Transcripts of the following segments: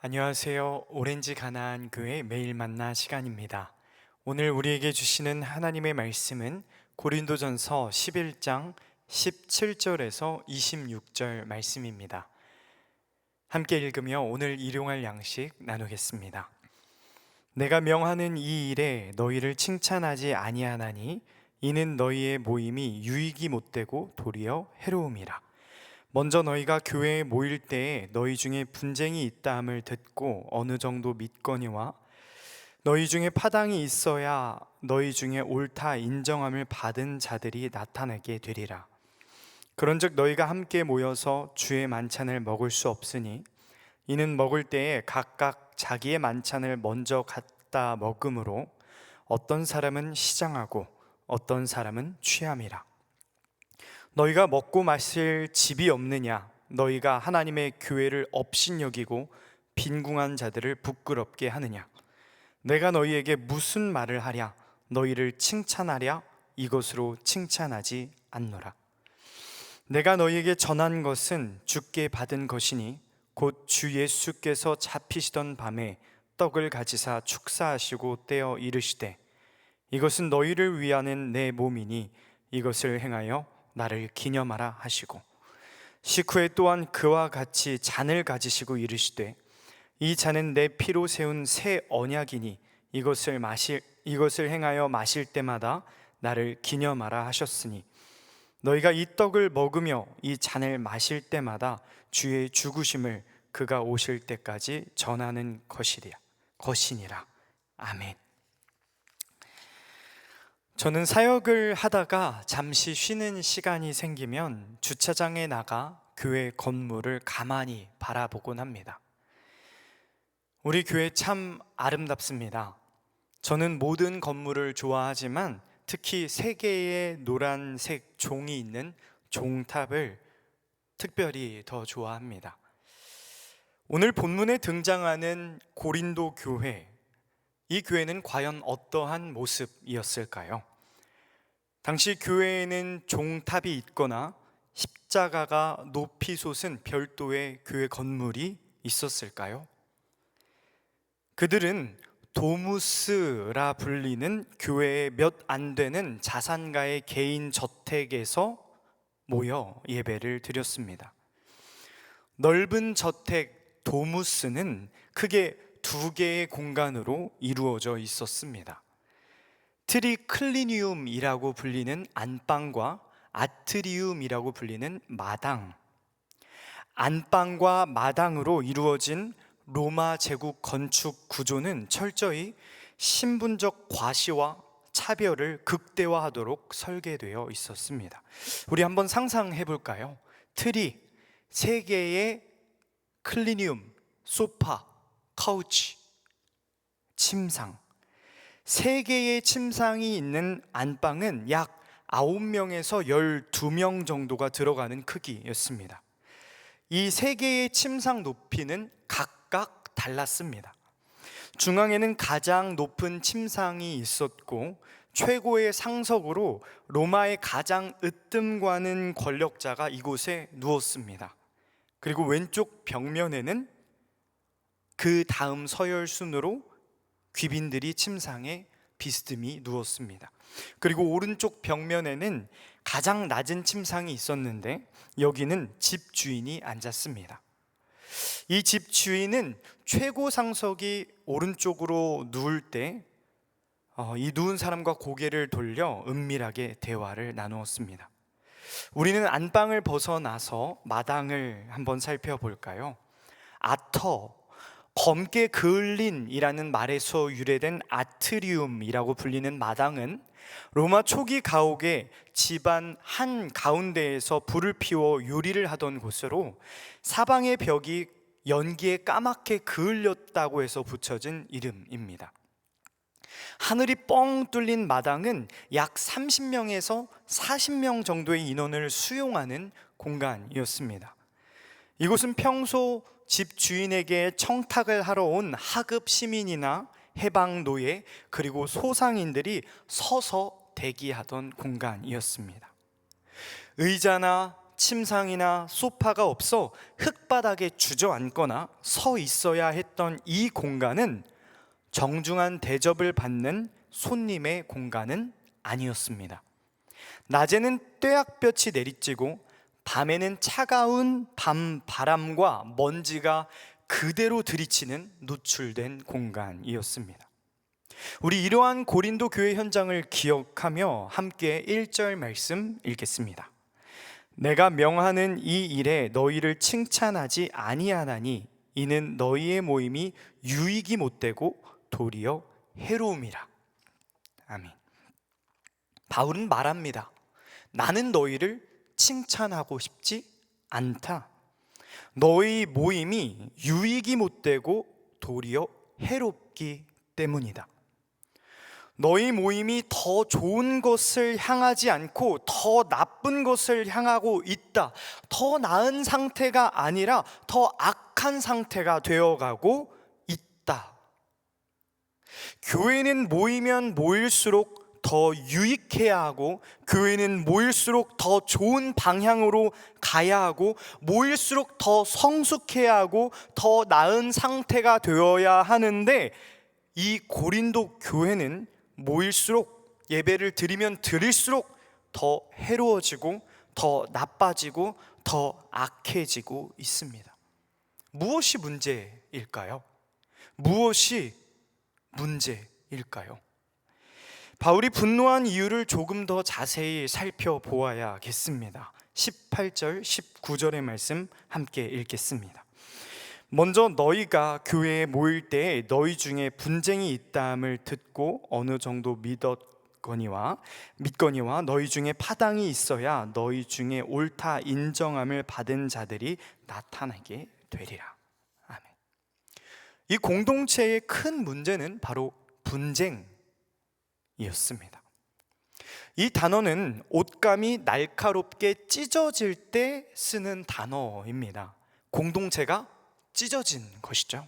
안녕하세요. 오렌지 가나안 교회 매일 만나 시간입니다. 오늘 우리에게 주시는 하나님의 말씀은 고린도전서 11장 17절에서 26절 말씀입니다. 함께 읽으며 오늘 일용할 양식 나누겠습니다. 내가 명하는 이 일에 너희를 칭찬하지 아니하나니 이는 너희의 모임이 유익이 못되고 도리어 해로움이라. 먼저 너희가 교회에 모일 때에 너희 중에 분쟁이 있다함을 듣고 어느 정도 믿거니와 너희 중에 파당이 있어야 너희 중에 옳다 인정함을 받은 자들이 나타나게 되리라. 그런즉 너희가 함께 모여서 주의 만찬을 먹을 수 없으니 이는 먹을 때에 각각 자기의 만찬을 먼저 갖다 먹음으로 어떤 사람은 시장하고 어떤 사람은 취함이라. 너희가 먹고 마실 집이 없느냐? 너희가 하나님의 교회를 업신여기고 빈궁한 자들을 부끄럽게 하느냐? 내가 너희에게 무슨 말을 하랴? 너희를 칭찬하랴? 이것으로 칭찬하지 않노라. 내가 너희에게 전한 것은 주께 받은 것이니 곧 주 예수께서 잡히시던 밤에 떡을 가지사 축사하시고 떼어 이르시되 이것은 너희를 위하는 내 몸이니 이것을 행하여 나를 기념하라 하시고 식후에 또한 그와 같이 잔을 가지시고 이르시되 이 잔은 내 피로 세운 새 언약이니 이것을 행하여 마실 때마다 나를 기념하라 하셨으니 너희가 이 떡을 먹으며 이 잔을 마실 때마다 주의 죽으심을 그가 오실 때까지 전하는 것이니라. 아멘. 저는 사역을 하다가 잠시 쉬는 시간이 생기면 주차장에 나가 교회 건물을 가만히 바라보곤 합니다. 우리 교회 참 아름답습니다. 저는 모든 건물을 좋아하지만 특히 3개의 노란색 종이 있는 종탑을 특별히 더 좋아합니다. 오늘 본문에 등장하는 고린도 교회, 이 교회는 과연 어떠한 모습이었을까요? 당시 교회에는 종탑이 있거나 십자가가 높이 솟은 별도의 교회 건물이 있었을까요? 그들은 도무스라 불리는 교회의 몇 안 되는 자산가의 개인 저택에서 모여 예배를 드렸습니다. 넓은 저택 도무스는 크게 2개의 공간으로 이루어져 있었습니다. 트리클리니움이라고 불리는 안방과 아트리움이라고 불리는 마당, 안방과 마당으로 이루어진 로마 제국 건축 구조는 철저히 신분적 과시와 차별을 극대화하도록 설계되어 있었습니다. 우리 한번 상상해 볼까요? 3개의 클리니움, 소파, 카우치, 침상, 3개의 침상이 있는 안방은 약 9명에서 12명 정도가 들어가는 크기였습니다. 이 3개의 침상 높이는 각각 달랐습니다. 중앙에는 가장 높은 침상이 있었고 최고의 상석으로 로마의 가장 으뜸가는 권력자가 이곳에 누웠습니다. 그리고 왼쪽 벽면에는 그 다음 서열 순으로 귀빈들이 침상에 비스듬히 누웠습니다. 그리고 오른쪽 벽면에는 가장 낮은 침상이 있었는데 여기는 집주인이 앉았습니다. 이 집주인은 최고 상석이 오른쪽으로 누울 때 이 누운 사람과 고개를 돌려 은밀하게 대화를 나누었습니다. 우리는 안방을 벗어나서 마당을 한번 살펴볼까요? 아터, 검게 그을린이라는 말에서 유래된 아트리움이라고 불리는 마당은 로마 초기 가옥의 집안 한 가운데에서 불을 피워 요리를 하던 곳으로 사방의 벽이 연기에 까맣게 그을렸다고 해서 붙여진 이름입니다. 하늘이 뻥 뚫린 마당은 약 30명에서 40명 정도의 인원을 수용하는 공간이었습니다. 이곳은 평소 집 주인에게 청탁을 하러 온 하급 시민이나 해방 노예 그리고 소상인들이 서서 대기하던 공간이었습니다. 의자나 침상이나 소파가 없어 흙바닥에 주저앉거나 서 있어야 했던 이 공간은 정중한 대접을 받는 손님의 공간은 아니었습니다. 낮에는 떼약볕이 내리쬐고 밤에는 차가운 밤 바람과 먼지가 그대로 들이치는 노출된 공간이었습니다. 우리 이러한 고린도 교회 현장을 기억하며 함께 1절 말씀 읽겠습니다. 내가 명하는 이 일에 너희를 칭찬하지 아니하나니 이는 너희의 모임이 유익이 못되고 도리어 해로움이라. 아멘. 바울은 말합니다. 나는 너희를 칭찬하고 싶지 않다. 너희 모임이 유익이 못되고 도리어 해롭기 때문이다. 너희 모임이 더 좋은 것을 향하지 않고 더 나쁜 것을 향하고 있다. 더 나은 상태가 아니라 더 악한 상태가 되어가고 있다. 교회는 모이면 모일수록 더 유익해야 하고, 교회는 모일수록 더 좋은 방향으로 가야 하고, 모일수록 더 성숙해야 하고, 더 나은 상태가 되어야 하는데, 이 고린도 교회는 모일수록, 예배를 드리면 드릴수록 더 해로워지고 더 나빠지고 더 악해지고 있습니다. 무엇이 문제일까요? 무엇이 문제일까요? 바울이 분노한 이유를 조금 더 자세히 살펴보아야겠습니다. 18절, 19절의 말씀 함께 읽겠습니다. 먼저 너희가 교회에 모일 때 너희 중에 분쟁이 있다함을 듣고 어느 정도 믿거니와 너희 중에 파당이 있어야 너희 중에 옳다 인정함을 받은 자들이 나타나게 되리라. 아멘. 이 공동체의 큰 문제는 바로 분쟁이었습니다. 이 단어는 옷감이 날카롭게 찢어질 때 쓰는 단어입니다. 공동체가 찢어진 것이죠.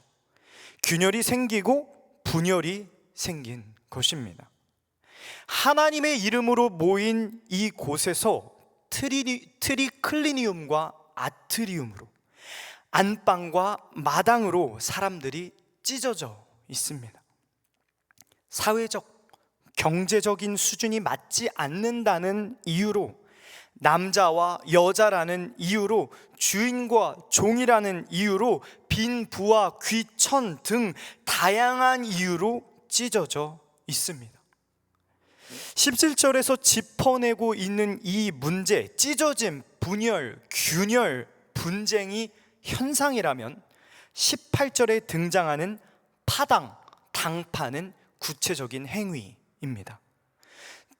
균열이 생기고 분열이 생긴 것입니다. 하나님의 이름으로 모인 이 곳에서 트리클리니움과 아트리움으로, 안방과 마당으로 사람들이 찢어져 있습니다. 사회적, 경제적인 수준이 맞지 않는다는 이유로, 남자와 여자라는 이유로, 주인과 종이라는 이유로, 빈부와 귀천 등 다양한 이유로 찢어져 있습니다. 17절에서 짚어내고 있는 이 문제, 찢어짐, 분열, 균열, 분쟁이 현상이라면 18절에 등장하는 파당, 당파는 구체적인 행위입니다.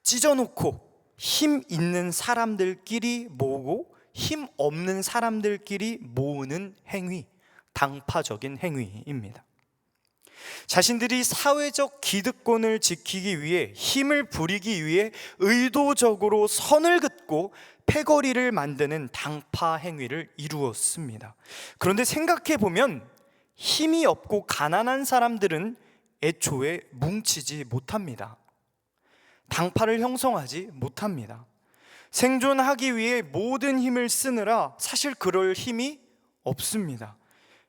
찢어놓고 힘 있는 사람들끼리 모으고 힘 없는 사람들끼리 모으는 행위, 당파적인 행위입니다. 자신들이 사회적 기득권을 지키기 위해, 힘을 부리기 위해 의도적으로 선을 긋고 패거리를 만드는 당파 행위를 이루었습니다. 그런데 생각해 보면 힘이 없고 가난한 사람들은 애초에 뭉치지 못합니다. 당파를 형성하지 못합니다. 생존하기 위해 모든 힘을 쓰느라 사실 그럴 힘이 없습니다.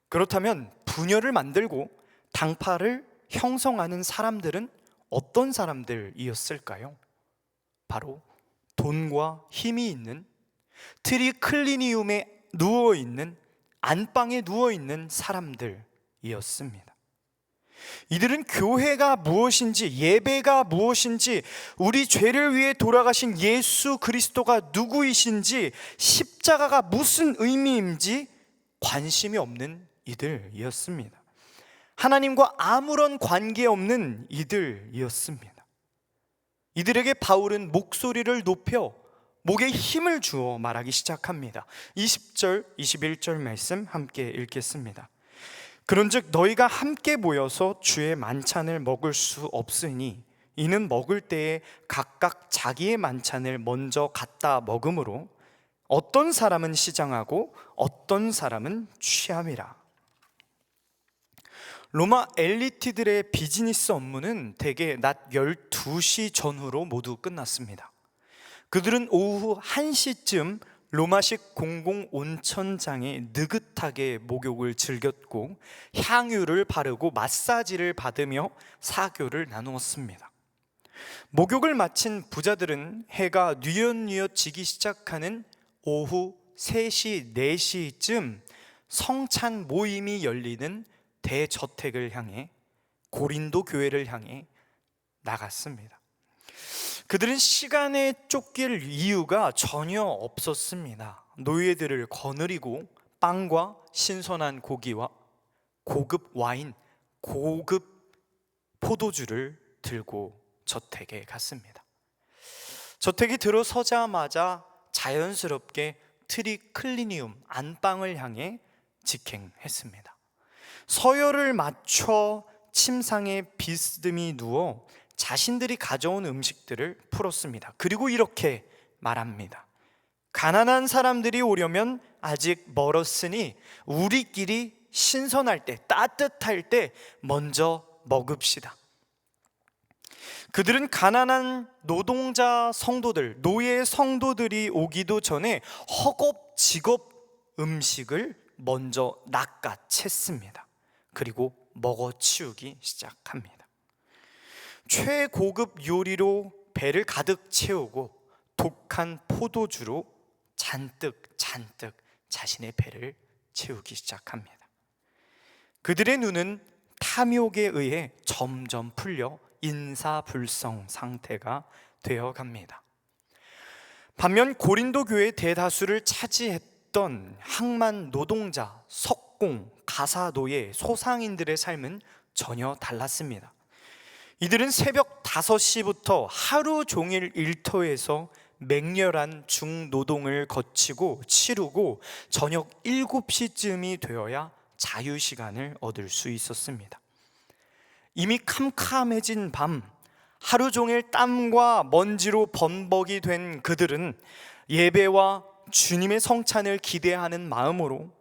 그렇다면 분열을 만들고 당파를 형성하는 사람들은 어떤 사람들이었을까요? 바로 돈과 힘이 있는, 트리클리니움에 누워있는, 안방에 누워있는 사람들이었습니다. 이들은 교회가 무엇인지, 예배가 무엇인지, 우리 죄를 위해 돌아가신 예수 그리스도가 누구이신지, 십자가가 무슨 의미인지 관심이 없는 이들이었습니다. 하나님과 아무런 관계없는 이들이었습니다. 이들에게 바울은 목소리를 높여 목에 힘을 주어 말하기 시작합니다. 20절, 21절 말씀 함께 읽겠습니다. 그런즉 너희가 함께 모여서 주의 만찬을 먹을 수 없으니 이는 먹을 때에 각각 자기의 만찬을 먼저 갖다 먹음으로 어떤 사람은 시장하고 어떤 사람은 취함이라. 로마 엘리트들의 비즈니스 업무는 대개 낮 12시 전후로 모두 끝났습니다. 그들은 오후 1시쯤 로마식 공공 온천장에 느긋하게 목욕을 즐겼고 향유를 바르고 마사지를 받으며 사교를 나누었습니다. 목욕을 마친 부자들은 해가 뉘엿뉘엿 지기 시작하는 오후 3시, 4시쯤 성찬 모임이 열리는 대저택을 향해 고린도 교회를 향해 나갔습니다. 그들은 시간에 쫓길 이유가 전혀 없었습니다. 노예들을 거느리고 빵과 신선한 고기와 고급 와인, 고급 포도주를 들고 저택에 갔습니다. 저택에 들어서자마자 자연스럽게 트리클리니움 안방을 향해 직행했습니다. 서열을 맞춰 침상에 비스듬히 누워 자신들이 가져온 음식들을 풀었습니다. 그리고 이렇게 말합니다. 가난한 사람들이 오려면 아직 멀었으니 우리끼리 신선할 때, 따뜻할 때 먼저 먹읍시다. 그들은 가난한 노동자 성도들, 노예 성도들이 오기도 전에 허겁지겁 음식을 먼저 낚아챘습니다. 그리고 먹어치우기 시작합니다. 최고급 요리로 배를 가득 채우고 독한 포도주로 잔뜩 자신의 배를 채우기 시작합니다. 그들의 눈은 탐욕에 의해 점점 풀려 인사불성 상태가 되어갑니다. 반면 고린도 교회의 대다수를 차지했던 항만 노동자, 석공, 가사노예, 소상인들의 삶은 전혀 달랐습니다. 이들은 새벽 5시부터 하루 종일 일터에서 맹렬한 중노동을 거치고 치르고 저녁 7시쯤이 되어야 자유시간을 얻을 수 있었습니다. 이미 캄캄해진 밤, 하루 종일 땀과 먼지로 범벅이 된 그들은 예배와 주님의 성찬을 기대하는 마음으로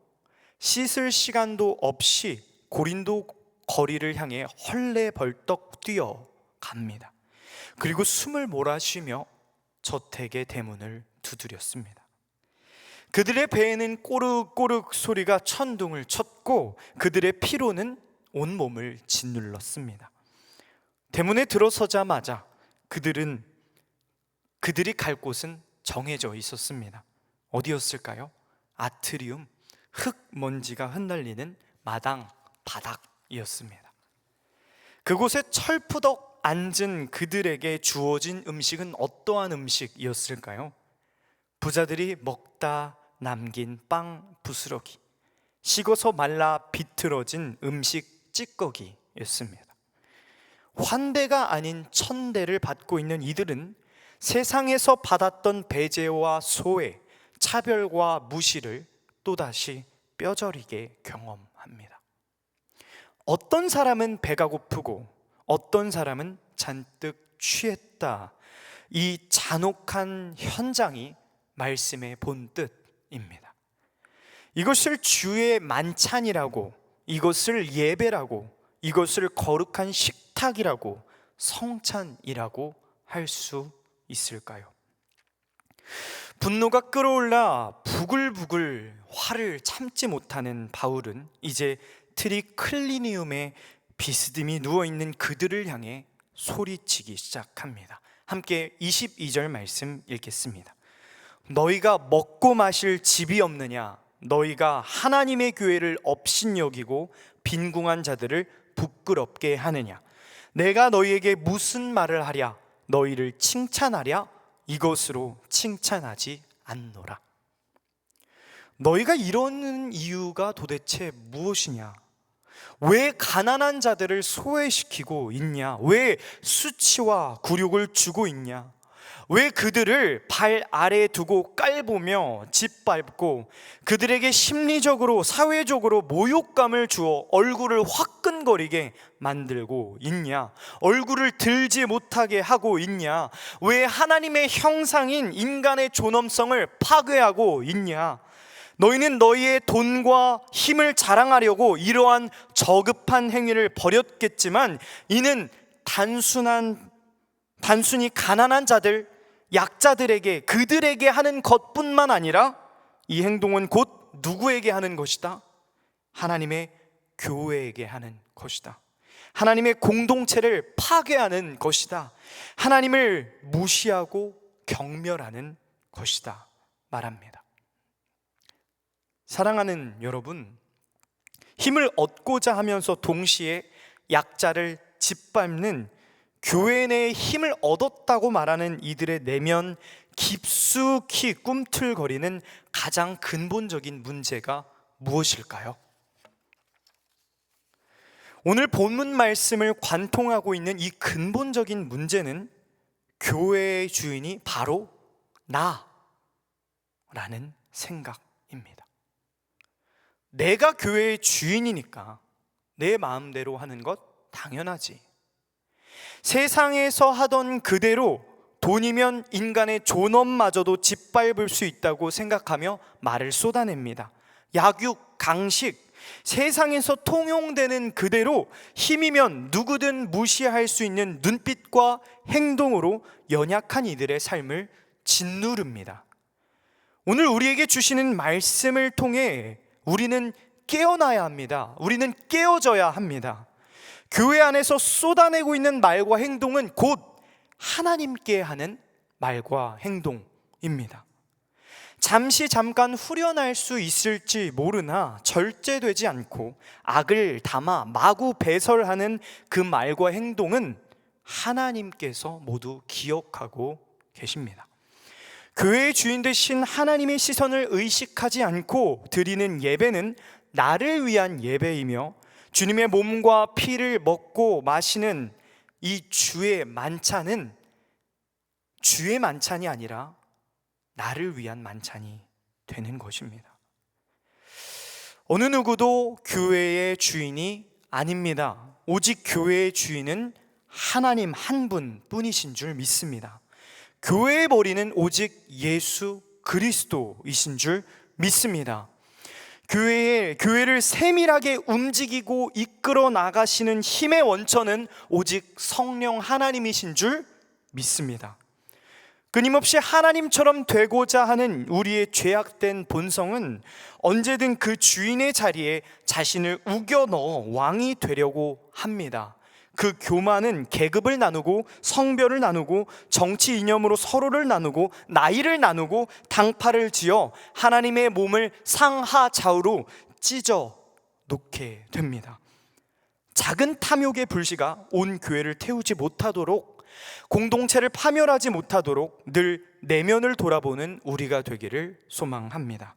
씻을 시간도 없이 고린도 거리를 향해 헐레벌떡 뛰어갑니다. 그리고 숨을 몰아쉬며 저택의 대문을 두드렸습니다. 그들의 배에는 꼬르꼬르 소리가 천둥을 쳤고 그들의 피로는 온몸을 짓눌렀습니다. 대문에 들어서자마자 그들이 갈 곳은 정해져 있었습니다. 어디였을까요? 아트리움, 흙먼지가 흩날리는 마당 바닥이었습니다. 그곳에 철푸덕 앉은 그들에게 주어진 음식은 어떠한 음식이었을까요? 부자들이 먹다 남긴 빵 부스러기, 식어서 말라 비틀어진 음식 찌꺼기였습니다. 환대가 아닌 천대를 받고 있는 이들은 세상에서 받았던 배제와 소외, 차별과 무시를 또다시 뼈저리게 경험합니다. 어떤 사람은 배가 고프고 어떤 사람은 잔뜩 취했다. 이 잔혹한 현장이 말씀의 본뜻입니다. 이것을 주의 만찬이라고, 이것을 예배라고, 이것을 거룩한 식탁이라고, 성찬이라고 할 수 있을까요? 분노가 끓어올라 부글부글 화를 참지 못하는 바울은 이제 트리클리니움에 비스듬히 누워있는 그들을 향해 소리치기 시작합니다. 함께 22절 말씀 읽겠습니다. 너희가 먹고 마실 집이 없느냐? 너희가 하나님의 교회를 업신여기고 빈궁한 자들을 부끄럽게 하느냐? 내가 너희에게 무슨 말을 하랴? 너희를 칭찬하랴? 이것으로 칭찬하지 않노라. 너희가 이러는 이유가 도대체 무엇이냐? 왜 가난한 자들을 소외시키고 있냐? 왜 수치와 굴욕을 주고 있냐? 왜 그들을 발 아래에 두고 깔보며 짓밟고 그들에게 심리적으로 사회적으로 모욕감을 주어 얼굴을 화끈거리게 만들고 있냐? 얼굴을 들지 못하게 하고 있냐? 왜 하나님의 형상인 인간의 존엄성을 파괴하고 있냐? 너희는 너희의 돈과 힘을 자랑하려고 이러한 저급한 행위를 벌였겠지만 이는 단순히 가난한 자들, 약자들에게, 그들에게 하는 것뿐만 아니라 이 행동은 곧 누구에게 하는 것이다? 하나님의 교회에게 하는 것이다. 하나님의 공동체를 파괴하는 것이다. 하나님을 무시하고 경멸하는 것이다 말합니다. 사랑하는 여러분, 힘을 얻고자 하면서 동시에 약자를 짓밟는 교회 내에 힘을 얻었다고 말하는 이들의 내면 깊숙이 꿈틀거리는 가장 근본적인 문제가 무엇일까요? 오늘 본문 말씀을 관통하고 있는 이 근본적인 문제는 교회의 주인이 바로 나라는 생각입니다. 내가 교회의 주인이니까 내 마음대로 하는 것 당연하지. 세상에서 하던 그대로 돈이면 인간의 존엄마저도 짓밟을 수 있다고 생각하며 말을 쏟아냅니다. 약육, 강식, 세상에서 통용되는 그대로 힘이면 누구든 무시할 수 있는 눈빛과 행동으로 연약한 이들의 삶을 짓누릅니다. 오늘 우리에게 주시는 말씀을 통해 우리는 깨어나야 합니다. 우리는 깨어져야 합니다. 교회 안에서 쏟아내고 있는 말과 행동은 곧 하나님께 하는 말과 행동입니다. 잠깐 후련할 수 있을지 모르나 절제되지 않고 악을 담아 마구 배설하는 그 말과 행동은 하나님께서 모두 기억하고 계십니다. 교회의 주인 되신 하나님의 시선을 의식하지 않고 드리는 예배는 나를 위한 예배이며, 주님의 몸과 피를 먹고 마시는 이 주의 만찬은 주의 만찬이 아니라 나를 위한 만찬이 되는 것입니다. 어느 누구도 교회의 주인이 아닙니다. 오직 교회의 주인은 하나님 한 분뿐이신 줄 믿습니다. 교회의 머리는 오직 예수 그리스도이신 줄 믿습니다. 교회를 세밀하게 움직이고 이끌어 나가시는 힘의 원천은 오직 성령 하나님이신 줄 믿습니다. 끊임없이 하나님처럼 되고자 하는 우리의 죄악된 본성은 언제든 그 주인의 자리에 자신을 우겨 넣어 왕이 되려고 합니다. 그 교만은 계급을 나누고 성별을 나누고 정치 이념으로 서로를 나누고 나이를 나누고 당파를 지어 하나님의 몸을 상하 좌우로 찢어 놓게 됩니다. 작은 탐욕의 불씨가 온 교회를 태우지 못하도록, 공동체를 파멸하지 못하도록 늘 내면을 돌아보는 우리가 되기를 소망합니다.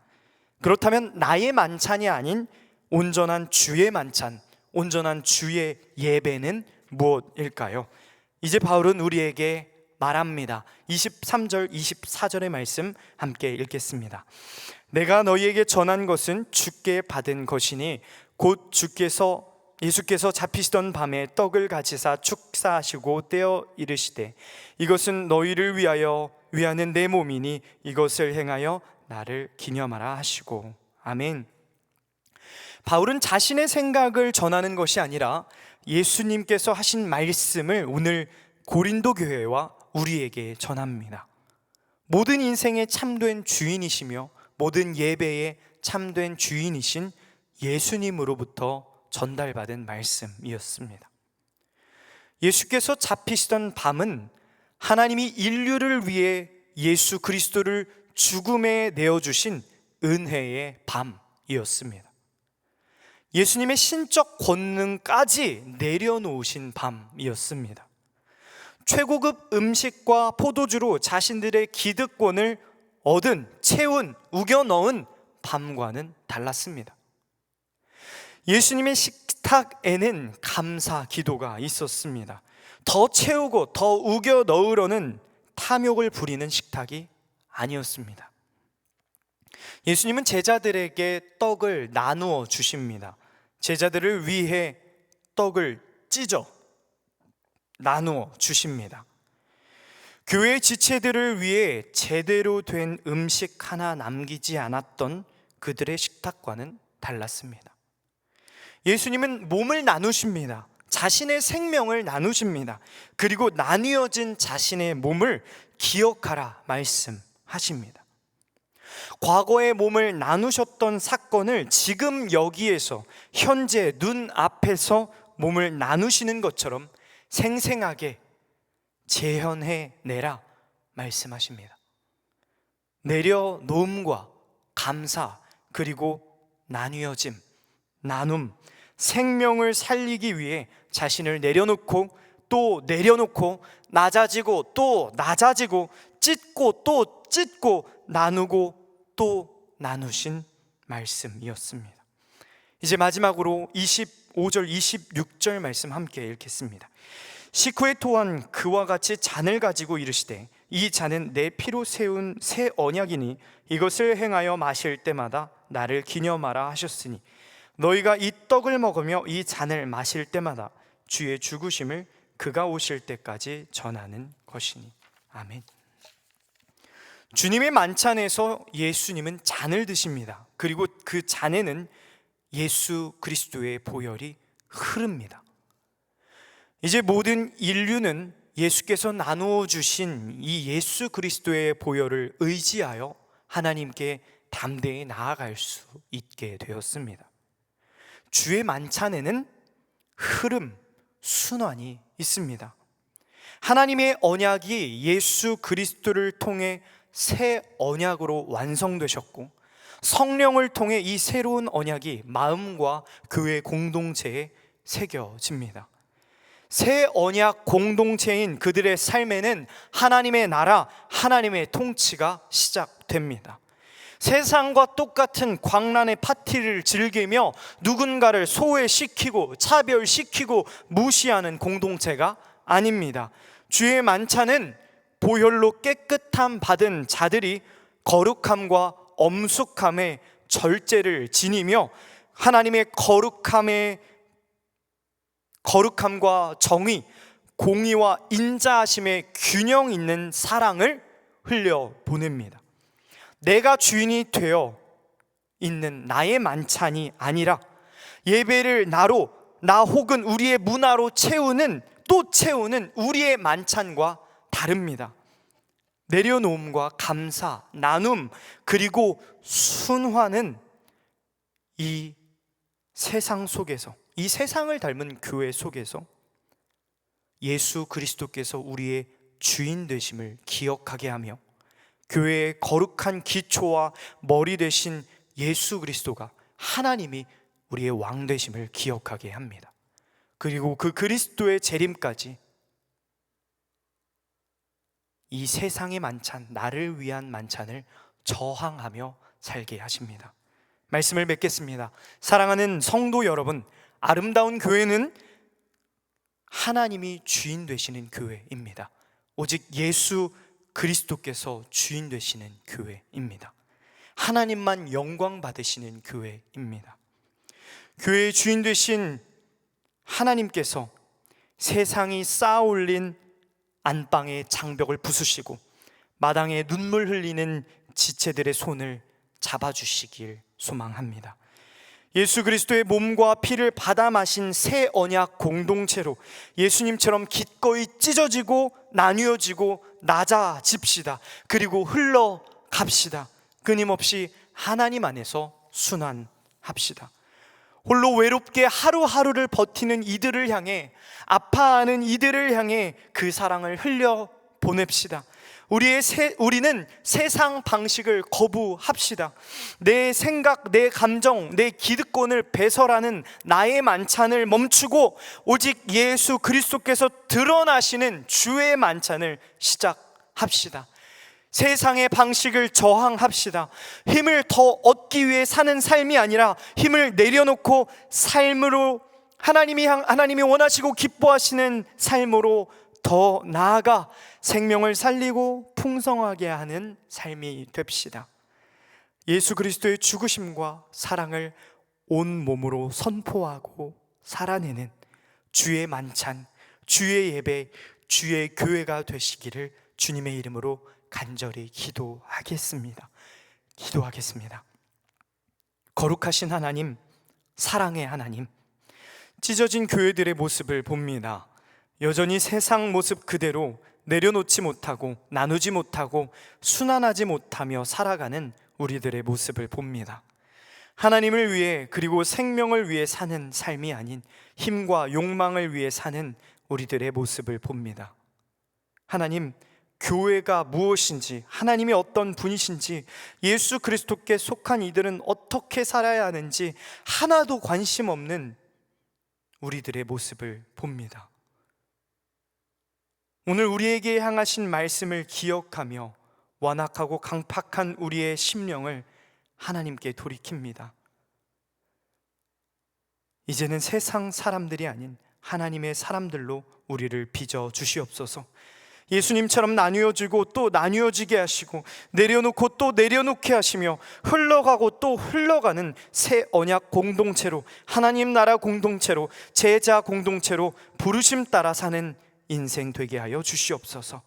그렇다면 나의 만찬이 아닌 온전한 주의 만찬, 온전한 주의 예배는 무엇일까요? 이제 바울은 우리에게 말합니다. 23절 24절의 말씀 함께 읽겠습니다. 내가 너희에게 전한 것은 주께 받은 것이니 곧 예수께서 잡히시던 밤에 떡을 가지사 축사하시고 떼어 이르시되 이것은 너희를 위하는 내 몸이니 이것을 행하여 나를 기념하라 하시고. 아멘. 바울은 자신의 생각을 전하는 것이 아니라 예수님께서 하신 말씀을 오늘 고린도 교회와 우리에게 전합니다. 모든 인생의 참된 주인이시며 모든 예배의 참된 주인이신 예수님으로부터 전달받은 말씀이었습니다. 예수께서 잡히시던 밤은 하나님이 인류를 위해 예수 그리스도를 죽음에 내어주신 은혜의 밤이었습니다. 예수님의 신적 권능까지 내려놓으신 밤이었습니다. 최고급 음식과 포도주로 자신들의 기득권을 채운, 우겨 넣은 밤과는 달랐습니다. 예수님의 식탁에는 감사 기도가 있었습니다. 더 채우고 더 우겨 넣으려는 탐욕을 부리는 식탁이 아니었습니다. 예수님은 제자들에게 떡을 나누어 주십니다. 제자들을 위해 떡을 찢어 나누어 주십니다. 교회 지체들을 위해 제대로 된 음식 하나 남기지 않았던 그들의 식탁과는 달랐습니다. 예수님은 몸을 나누십니다. 자신의 생명을 나누십니다. 그리고 나뉘어진 자신의 몸을 기억하라 말씀하십니다. 과거의 몸을 나누셨던 사건을 지금 여기에서 현재 눈앞에서 몸을 나누시는 것처럼 생생하게 재현해 내라 말씀하십니다. 내려놓음과 감사, 그리고 나뉘어짐, 나눔, 생명을 살리기 위해 자신을 내려놓고 또 내려놓고, 낮아지고 또 낮아지고, 찢고 또 찢고, 나누고 또 나누신 말씀이었습니다. 이제 마지막으로 25절 26절 말씀 함께 읽겠습니다. 식후에 또한 그와 같이 잔을 가지고 이르시되 이 잔은 내 피로 세운 새 언약이니 이것을 행하여 마실 때마다 나를 기념하라 하셨으니 너희가 이 떡을 먹으며 이 잔을 마실 때마다 주의 죽으심을 그가 오실 때까지 전하는 것이니. 아멘. 주님의 만찬에서 예수님은 잔을 드십니다. 그리고 그 잔에는 예수 그리스도의 보혈이 흐릅니다. 이제 모든 인류는 예수께서 나누어 주신 이 예수 그리스도의 보혈을 의지하여 하나님께 담대히 나아갈 수 있게 되었습니다. 주의 만찬에는 흐름, 순환이 있습니다. 하나님의 언약이 예수 그리스도를 통해 새 언약으로 완성되셨고, 성령을 통해 이 새로운 언약이 마음과 교회 공동체에 새겨집니다. 새 언약 공동체인 그들의 삶에는 하나님의 나라, 하나님의 통치가 시작됩니다. 세상과 똑같은 광란의 파티를 즐기며 누군가를 소외시키고 차별시키고 무시하는 공동체가 아닙니다. 주의 만찬은 보혈로 깨끗함 받은 자들이 거룩함과 엄숙함의 절제를 지니며 하나님의 거룩함과 정의, 공의와 인자하심의 균형 있는 사랑을 흘려보냅니다. 내가 주인이 되어 있는 나의 만찬이 아니라 예배를 나 혹은 우리의 문화로 채우는 우리의 만찬과 다릅니다. 내려놓음과 감사, 나눔, 그리고 순환은 이 세상 속에서, 이 세상을 닮은 교회 속에서 예수 그리스도께서 우리의 주인 되심을 기억하게 하며, 교회의 거룩한 기초와 머리 되신 예수 그리스도가 하나님이 우리의 왕 되심을 기억하게 합니다. 그리고 그 그리스도의 재림까지 이 세상의 만찬, 나를 위한 만찬을 저항하며 살게 하십니다. 말씀을 맺겠습니다. 사랑하는 성도 여러분, 아름다운 교회는 하나님이 주인 되시는 교회입니다. 오직 예수 그리스도께서 주인 되시는 교회입니다. 하나님만 영광 받으시는 교회입니다. 교회의 주인 되신 하나님께서 세상이 쌓아올린 안방의 장벽을 부수시고 마당에 눈물 흘리는 지체들의 손을 잡아주시길 소망합니다. 예수 그리스도의 몸과 피를 받아 마신 새 언약 공동체로 예수님처럼 기꺼이 찢어지고 나뉘어지고 낮아집시다. 그리고 흘러갑시다. 끊임없이 하나님 안에서 순환합시다. 홀로 외롭게 하루하루를 버티는 이들을 향해, 아파하는 이들을 향해 그 사랑을 흘려 보냅시다. 우리는 세상 방식을 거부합시다. 내 생각, 내 감정, 내 기득권을 배설하는 나의 만찬을 멈추고 오직 예수 그리스도께서 드러나시는 주의 만찬을 시작합시다. 세상의 방식을 저항합시다. 힘을 더 얻기 위해 사는 삶이 아니라 힘을 내려놓고 삶으로 하나님이 원하시고 기뻐하시는 삶으로 더 나아가 생명을 살리고 풍성하게 하는 삶이 됩시다. 예수 그리스도의 죽으심과 사랑을 온 몸으로 선포하고 살아내는 주의 만찬, 주의 예배, 주의 교회가 되시기를 주님의 이름으로 간절히 기도하겠습니다. 거룩하신 하나님, 사랑의 하나님, 찢어진 교회들의 모습을 봅니다. 여전히 세상 모습 그대로 내려놓지 못하고 나누지 못하고 순환하지 못하며 살아가는 우리들의 모습을 봅니다. 하나님을 위해, 그리고 생명을 위해 사는 삶이 아닌 힘과 욕망을 위해 사는 우리들의 모습을 봅니다. 하나님, 교회가 무엇인지, 하나님이 어떤 분이신지, 예수 그리스도께 속한 이들은 어떻게 살아야 하는지 하나도 관심 없는 우리들의 모습을 봅니다. 오늘 우리에게 향하신 말씀을 기억하며 완악하고 강팍한 우리의 심령을 하나님께 돌이킵니다. 이제는 세상 사람들이 아닌 하나님의 사람들로 우리를 빚어 주시옵소서. 예수님처럼 나뉘어지고 또 나뉘어지게 하시고, 내려놓고 또 내려놓게 하시며, 흘러가고 또 흘러가는 새 언약 공동체로, 하나님 나라 공동체로, 제자 공동체로 부르심 따라 사는 인생 되게 하여 주시옵소서.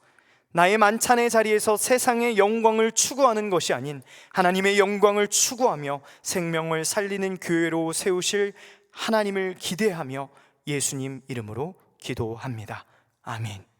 나의 만찬의 자리에서 세상의 영광을 추구하는 것이 아닌 하나님의 영광을 추구하며 생명을 살리는 교회로 세우실 하나님을 기대하며 예수님 이름으로 기도합니다. 아멘.